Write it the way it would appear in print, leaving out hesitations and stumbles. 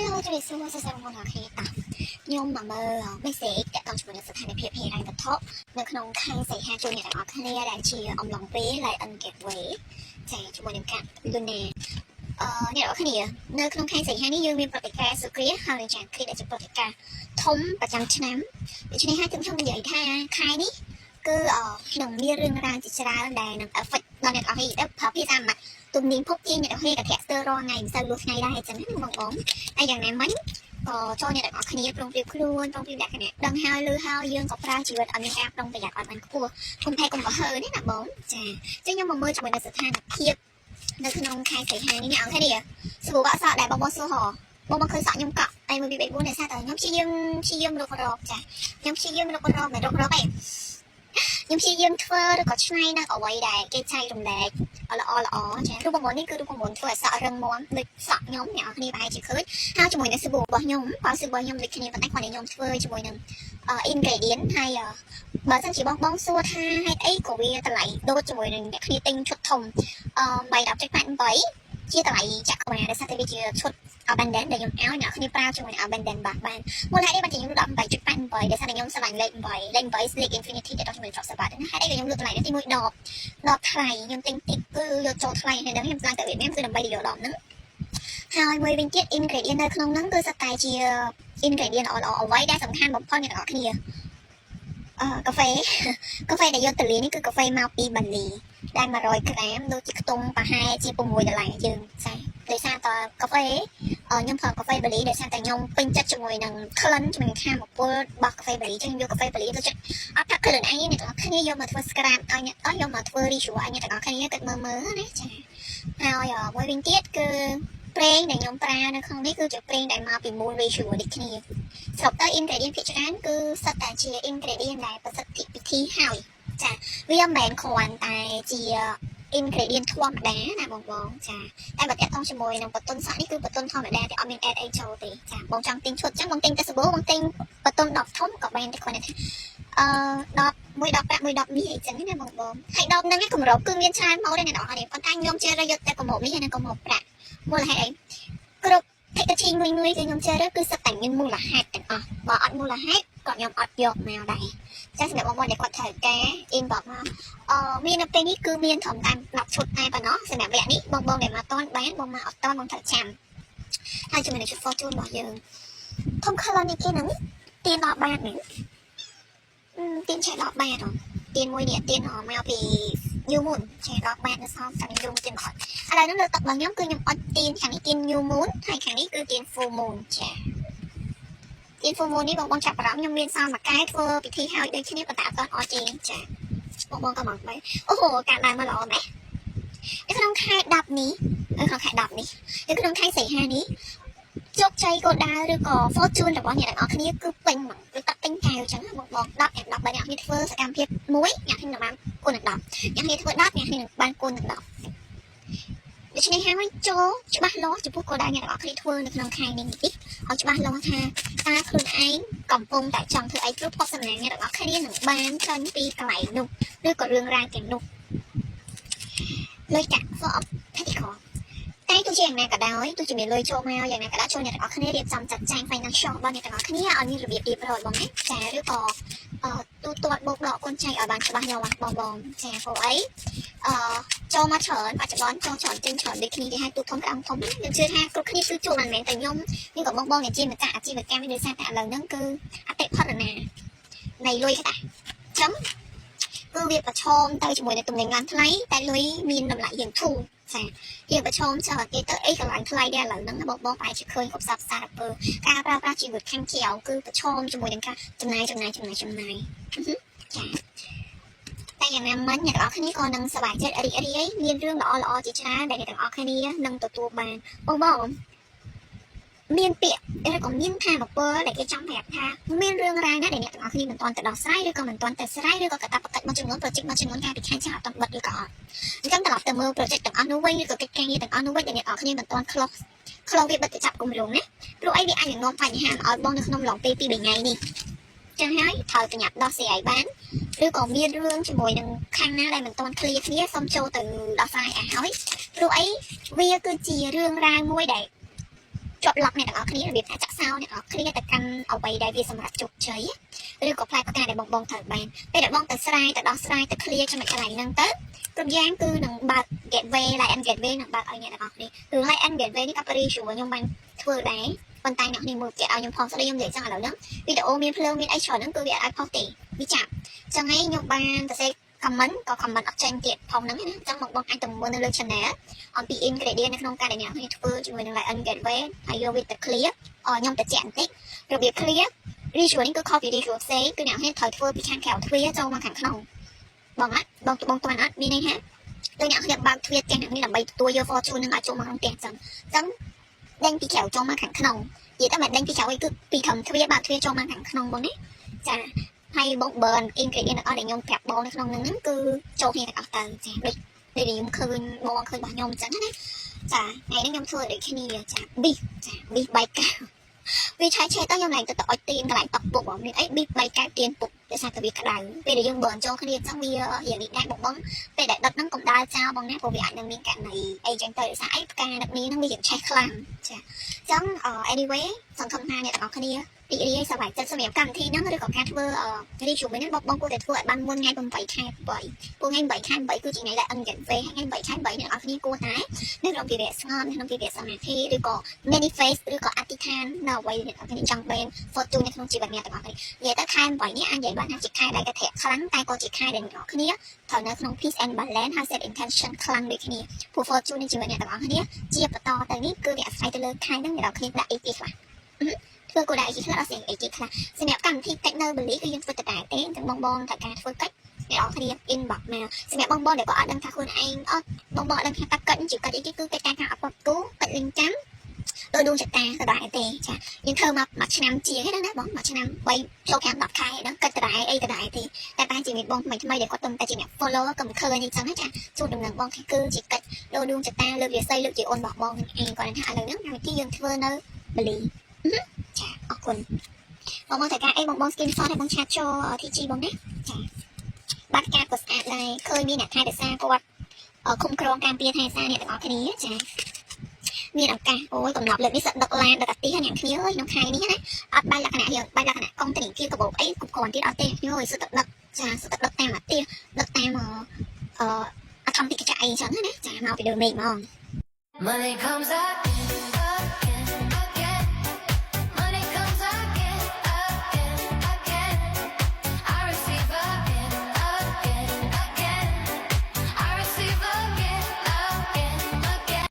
Hello จุลินทรีย์สสารมลพิษញោមមកមើល message តកតងជាមួយនឹងស្ថានភាពហិរញ្ញវត្ថុនៅក្នុងខែសីហាជួយអ្នកទាំងអស់គ្នាដែលជាអំឡុងពេល Lion Gateway ចាជាមួយនឹងការលុនអ្នកទាំងអស់គ្នានៅក្នុងខែសីហានេះយើងមានព្រឹត្តិការណ៍សុគ្រាហើយចាគ្រាដែលជាព្រឹត្តិការណ៍ធំប្រចាំឆ្នាំដូច្នេះហើយខ្ញុំនិយាយថាខែនេះគឺនឹងមានរឿងរ៉ាវជាច្រើនដែលនឹង affect ដល់អ្នកទាំងអស់គ្នាទៅប្រើភាសាម៉ាត់ទំនៀមភពជាអ្នកទាំងអស់គ្នាក៏ធាក់ស្ទើររាល់ថ្ងៃមិនសូវលុះថ្ងៃដែរអញ្ចឹងណាបងតែយ៉ាងណាមិញក៏ចូលអ្នកទាំងអស់គ្នាប្រុងប្រៀបខ្លួនប្រុងប្រៀបលក្ខណៈដឹងហើយលឺហើយយើងក៏ប្រើជីវិតឲ្យមានការប្រុងប្រយ័ត្នឲ្យបានខ្ពស់កុំភ័យកុំបើហើនេះណាបងចាអញ្ចឹងខ្ញុំមកមើលជាមួយនឹងស្ថានភាពនៅក្នុងខែសីហានេះអ្នកអង្គគ្នាស្រួលបាក់សក់ដែលបងសួរហ៎បងឃើញសក់ខ្ញុំកក់តែ1 2 3 4តែថាតែខ្ញុំព្យាយាមរករកចាខ្ញុំព្យាយាមរករកមិនរករកទេខ្ញុំព្យាយាមធ្វើឬក៏ឆ្នៃនៅអ្វីដែលគេចែករំលែកល្អចារូបមន្តនេះគឺរូបមន្តធ្វើឲ្យសក់រឹងមាំដូចសក់ខ្ញុំអ្នកនរគ្នាប្រហែលជាឃើញហើយជាមួយនឹងសាប៊ូរបស់ខ្ញុំបើសាប៊ូខ្ញុំដូចគ្នាប៉ុន្តែគាត់ខ្ញុំធ្វើជាមួយនឹង ingredient ហើយបើសិនជាបងសួរថាហេតុអីក៏វាតម្លៃដូចជាមួយនឹងអ្នកគ្នាទិញឈុតធំ310.88ជាតម្លៃចាក់ក្បាលដោយសារតែវាជាឈុត abundant ដែលខ្ញុំឲ្យអ្នកគ្នាប្រើជាមួយ abundant បានមូលហេតុនេះបានជាខ្ញុំលើក18.88ដោយសារតែខ្ញុំស្រឡាញ់លេខ8 Sleek Infinity ដែលខ្ញុំចូលសបាត់ណាហេតុអីខ្ញុំលើកតម្លៃនេះទី1ដបថ្លៃខ្ញុំទិញតិចគឺយកចូលថ្លៃហើយខ្ញុំស្លាញ់ទៅវាមានគឺដើម្បីយកដបហ្នឹងហើយមួយវិញទៀត ingredient នៅក្នុងហ្នឹងគឺសុទ្ធតែជា ingredient ល្អអ្វីដែលសំខាន់បំផុតអ្នកនរគ្នាកាហ្វេដែលយកទៅលាយនេះគឺកាហ្វេមកពីបាលីដែល100ក្រាមដូចជាខ្ទង់ប្រហែលជា$6យើងចាដោយសារតកាហ្វេខ្ញុំប្រើកាហ្វេបាលីដោយសារតែខ្ញុំពេញចិត្តជាមួយនឹងក្លិនជាមួយនឹងខាមពលរបស់កាហ្វេបាលីចឹងយកកាហ្វេបាលីទៅចិត្តអត់ថាក្លិនអីអ្នកទាំងអស់គ្នាយកមកធ្វើ scrap ឲ្យអ្នកយកមកធ្វើ ritual ឲ្យអ្នកទាំងអស់គ្នាគិតមើលណាចាហើយមួយវិញទៀតគឺប្រេងដែលខ្ញុំប្រើនៅក្នុងនេះគឺជាប្រេងដែលមកពី Moon Ritual ដូចគ្នាស្របទៅ ingredient ភាគច្រើនគឺសុទ្ធតែជា ingredient ដែលប្រសិទ្ធពិធីហើយចាវាមិនមែនគ្រាន់តែជា ingredient ធម្មតាណាបងចាតែបើតាក់ទងជាមួយនឹងបតុនសក់នេះគឺបតុនធម្មតាតែអត់មាន add អីចូលទេចាបងចង់ទិញឈុតចឹងបងទិញតែសាប៊ូបងទិញបតុន10ធំក៏បានតែគ្រាន់តែថា10មួយ10ប្រាក់មួយ10នេះអីចឹងណាបងហើយ10ហ្នឹងគម្របគឺមានច្រើនមកដែរអ្នកនរគ្នាប៉ុន្តែខ្ញុំជ្រើសរើសយកតែគម្របនេះហើយនិងគម្របប្រាក់មូលហេតុអីគ្រប់ packaging មួយគឺខ្ញុំជ្រើសរើសគឺសុទ្ធតែមានមូលហេតុទាំងអស់បើអត់មូលហេតុក៏ខ្ញុំអត់យកមកដែរចាសម្រាប់បងប្អូនដែលគាត់ត្រូវការ inbox មកមាននៅពេលនេះគឺមានត្រឹមតែ10ឈុតតែប៉ុណ្ណោះសម្រាប់វគ្គនេះបងដែលមកតន់បានបងមកអត់តន់បងត្រូវចាំហើយជាមួយនឹងឈុត fortune របស់យើងធំ color នេះគេហ្នឹងទាន10បាតនេះទានឆែ10បាតទានមួយនេះទានមកពី New Moon ឆែ10បាតនៅសល់តែខ្ញុំយកមកទានអត់ឥឡូវហ្នឹងលើទឹករបស់ខ្ញុំគឺខ្ញុំអត់ទានខាងនេះទាន New Moon ហើយខាងនេះគឺទាន Full Moon ចាinfo នេះបងចាប់អារម្មណ៍ខ្ញុំមានសារមួយកែធ្វើពិធីហើយដូចគ្នាប៉ុន្តែអត់អត់ទេចាបងក៏មកបីអូការបានមកល្អម៉េះនៅក្នុងខែ10នេះនៅក្នុងខែ10នេះនៅក្នុងខែសីហានេះជោគជ័យគោលដៅឬក៏ fortune របស់អ្នកទាំងអស់គ្នាគឺពេញហ្មងគឺតាក់ពេញកែវអញ្ចឹងបង10 10បើអ្នកគ្នាធ្វើសកម្មភាពមួយអ្នកគ្នានឹងបានគុណនឹង10អ្នកគ្នាធ្វើ10អ្នកគ្នានឹងបានគុណនឹង10ដូច្នេះហើយចូលច្បាស់លាស់ចំពោះគោលដៅអ្នកទាំងអស់គ្នាធ្វើនៅក្នុងខែនេះឲ្យច្បាស់លាស់ថាតើខ្លួនឯងកំពុងតែចង់ធ្វើអីព្រោះផុសសំណាងអ្នកទាំងអស់គ្នានឹងបានឃើញពីកន្លែងនោះឬក៏រឿងរ៉ាវទាំងនោះលុយកាក់ for of pentacle តែទោះជាយ៉ាងណាក៏ដោយទោះជាមានលុយចូលមកយ៉ាងណាក៏ដោយចូលអ្នកទាំងអស់គ្នារៀបចំចាត់ចែង financial របស់អ្នកទាំងអស់គ្នាឲ្យមានរបៀបរៀបរយបងណាចាឬក៏ទូទាត់បោកដកកូនចៃឲ្យបានច្បាស់លាស់បងចាព្រោះអីចូលមកច្រើនបច្ចុប្បន្នចូលច្រើនទិញច្រើនដូចគ្នាគេហៅទូធំក្រំធំខ្ញុំជឿថាគ្រប់គ្នាគឺចូលមិនមែនតែខ្ញុំក៏បងដែលជាម្ចាស់អាជីវកម្មនេះដោយសារតែឥឡូវហ្នឹងគឺអតិផរណានៃលុយខ្លះអញ្ចឹងគឺវាប្រឈមទៅជាមួយនឹងទំនិញឡើងថ្លៃតែលុយមានតម្លៃយ៉ាងធូរចាយើងប្រឈមច្រើនគេទៅអីកន្លែងថ្លៃដែរឥឡូវហ្នឹងបងប្រហែលជាឃើញគ្រប់សាប់សារពើការប្រើប្រាស់ជីវិតខាងក្រៅគឺប្រឈមជាមួយនឹងការចំណាយចាតែយ៉ាងណាមិញអ្នកទាំងអស់គ្នាក៏នឹងសប្បាយចិត្តរីករាយមានរឿងល្អជាច្រើនដែលអ្នកទាំងអស់គ្នានឹងទទួលបានបងមានពាក្យឬក៏មានថាមពលដែលគេចង់ប្រាប់ថាមានរឿងរ៉ាវណាដែលអ្នកទាំងអស់គ្នាមិនទាន់ទៅដោះស្រាយឬក៏មិនទាន់ទៅស្រាយឬក៏កាតព្វកិច្ចមួយចំនួន project មួយចំនួនការពិខានចាស់អត់ទាន់បិទឬក៏អត់អញ្ចឹងត្រឡប់ទៅមើល project ទាំងអស់នោះវិញឬក៏កិច្ចការងារទាំងអស់នោះវិញដែលអ្នកទាំងអស់គ្នាមិនទាន់ខ្លុះវាបិទទៅចាប់គម្រោងណាព្រោះអីវាអាចនឹងនាំបញ្ហាមកឲ្យបងនៅក្នុងឡងពេល2 3ថ្ងៃនេះចឹងហើយត្រូវប្រញាប់ដោះស្រាយបានឬក៏មានរឿងជាមួយនឹងខាងណាដែលមិនទាន់ឃ្លាគ្នាសូមចូលទៅដោះស្រាយឲ្យព្រោះអីវាគឺជារឿងរ៉ាវមួយដែល ជាប់ឡក់អ្នកទាំងអស់គ្នារបៀបថាចាក់សោអ្នកទាំងអស់គ្នាទៅកាន់អ្វីដែលវាសម្រាប់ជោគជ័យឬក៏ផ្លែផ្កាដែលបងត្រូវបានពេលដែលបងទៅស្រ័យទៅដោះស្រាយទៅ clear ចំណុចកន្លែងហ្នឹងទៅគ្រប់យ៉ាងគឺនឹងបើក gateway light and gateway នឹងបើកឲ្យអ្នកទាំងអស់គ្នាគឺ light and gateway នេះក៏ pretty sure ខ្ញុំបានធ្វើដែរប៉ុន្តែអ្នកនេះមើលគេឲ្យខ្ញុំផងស្ដីខ្ញុំនិយាយចឹងឥឡូវហ្នឹងវីដេអូមានភ្លើងមានអីច្រើនហ្នឹងគឺវាអាចផុសទេវាចាប់ចឹងហើយខ្ញុំបានទៅសេ comment ក៏ comment អត់ចេញទៀតផងហ្នឹងណាចឹងបងអាចទៅមើលនៅលើ channel អំពី ingredient នៅក្នុងការដែលអ្នកនេះធ្វើជាមួយនឹង light and gateway ហើយយកវាទៅ clear ខ្ញុំទៅជែកបន្តិចរបៀប clear ritual នេះគឺ copy ritual ផ្សេងគឺអ្នកនេះត្រូវធ្វើពីខាងក្រៅទ្វារចូលមកខាងក្នុងបងអត់បងតាន់អត់មានន័យថាដូចអ្នកនេះបើកទ្វារទាំងនេះដើម្បីទទួលយក fortune នឹងឲ្យចូលមកក្នុងផ្ទះចឹងដេញពីក្រៅចូលមកខាងក្នុងនិយាយទៅមិនដេញពីក្រៅឯងគឺពីត្រឹមទ្វារបើកទ្វារចូលមកខាងក្នុងបងនេះចាហើយបង burn ingredient ទាំងអស់ដែលខ្ញុំប្រាប់បងនៅក្នុងហ្នឹងគឺចូលគ្នាទាំងអស់ទៅចាដូចខ្ញុំឃើញបងឃើញរបស់ខ្ញុំអញ្ចឹងណាចាថ្ងៃនេះខ្ញុំធ្វើដូចគ្នាចា beef ចា beef បាយកៅវាឆៃឆេទៅខ្ញុំឡើងទៅអុចទៀនកន្លែងតក់ពុកបងនេះអី beef បាយកៅទៀនពុកដោយសារតែវាក្តៅពេលដែលយើង burn ចូលគ្នាអញ្ចឹងវារៀងនេះដែរបងពេលដែលដុតហ្នឹងកុំដាល់ចោលបងណាព្រោះវាអាចនឹងមានករណីអីចឹងទៅដោយសារអីផ្កាដឹកនេះហ្នឹងវារៀងឆេះខ្លាំងចាអញ្ចឹង anyway សង្ឃឹមថាអ្នកទាំងអស់គ្នារីករាយសប្បាយចិត្តសម្រាប់កម្មវិធីហ្នឹងឬក៏ការធ្វើ review នេះបងគួរតែធ្វើឲ្យបានមុនថ្ងៃ8ខែ8ព្រោះថ្ងៃ8ខែ8គឺជាថ្ងៃដែល engage ថ្ងៃ8ខែ8អ្នកនរគ្នាគួរតែនៅក្នុងពីរៈស្ងប់នៅក្នុងពីរៈសមាធិឬក៏ manifest ឬក៏អធិដ្ឋាននៅអ្វីអ្នកនរគ្នាចង់បាន fortune នៅក្នុងជីវិតអ្នកទាំងអស់គ្នានិយាយទៅខែ8នេះអាចនិយាយបានថាជាខែដែលកធៈខ្លាំងតែក៏ជាខែដែលអ្នកនរគ្នាត្រូវនៅក្នុង peace and balance ហើយ set intention ខ្លាំងដូចគ្នាព្រោះ fortune នៃជីវិតអ្នកទាំងអស់គ្នាជាបន្តទៅនេះគឺវាអាស្រ័យទៅលើខែហ្នឹងអ្នកនរគ្នាដាក់អីគេខ្លះធ្វើគោលដៅអីខ្លះអត់ស្អីអីគេខ្លះសម្រាប់កម្មវិធីកិច្ចនៅបលីគឺយើងធ្វើតតែទេទាំងបងត្រូវការធ្វើកិច្ចអ្នកនរគ្នា inbox មកសម្រាប់បងដែលក៏អត់ដឹងថាខ្លួនឯងអត់បងអត់ដឹងថាតើកិច្ចជាកិច្ចអីគេគឺកិច្ចការអត់ពត់គូកិច្ចលិញចាំដោយដួងចតាទៅដែរទេចាយើងធ្វើមកឆ្នាំជាងហ្នឹងណាបងមួយឆ្នាំ3ចូល5 10ខែហ្នឹងកិច្ចតដែរអីតដែរទេតែជាមានបងថ្មីដែលគាត់ទំតែជាអ្នក follow ក៏មិនឃើញអីចឹងណាចាជួនដំណឹងបងថាគឺជាកិច្ចដោយដួងចតាលើករាសីលើកជាអូនរបស់បងនឹងឯងគាត់ថាឥឡូវហ្នឹងកម្មវិធីយើងធ្វើនៅបលីចាអរគុណបងត្រូវការអីបង skin shot ឲ្យបងឆាតចូល TG បងណាចាបាត់ការក៏ស្អាតដែរឃើញមានអ្នកថែរក្សាគាត់គុំក្រងការពារថែរក្សាអ្នកទាំងអស់គ្នាចាមានឱកាសអូយកំណប់លើកនេះសឹកដឹកឡានដឹកអាទិអ្នកគ្នាអើយក្នុងខែនេះណាអត់បាយលក្ខណៈយើងបាយលក្ខណៈកុំធនាគារកាបូបអីគ្រប់គ្រាន់ទៀតអត់ទេខ្ញុំអើយសឹកដឹកចាសឹកដឹកតាមអាទិដឹកតាមអធម្មតិកចៈអីចឹងណាចាមកពីលើមេឃហ្មង Money comes up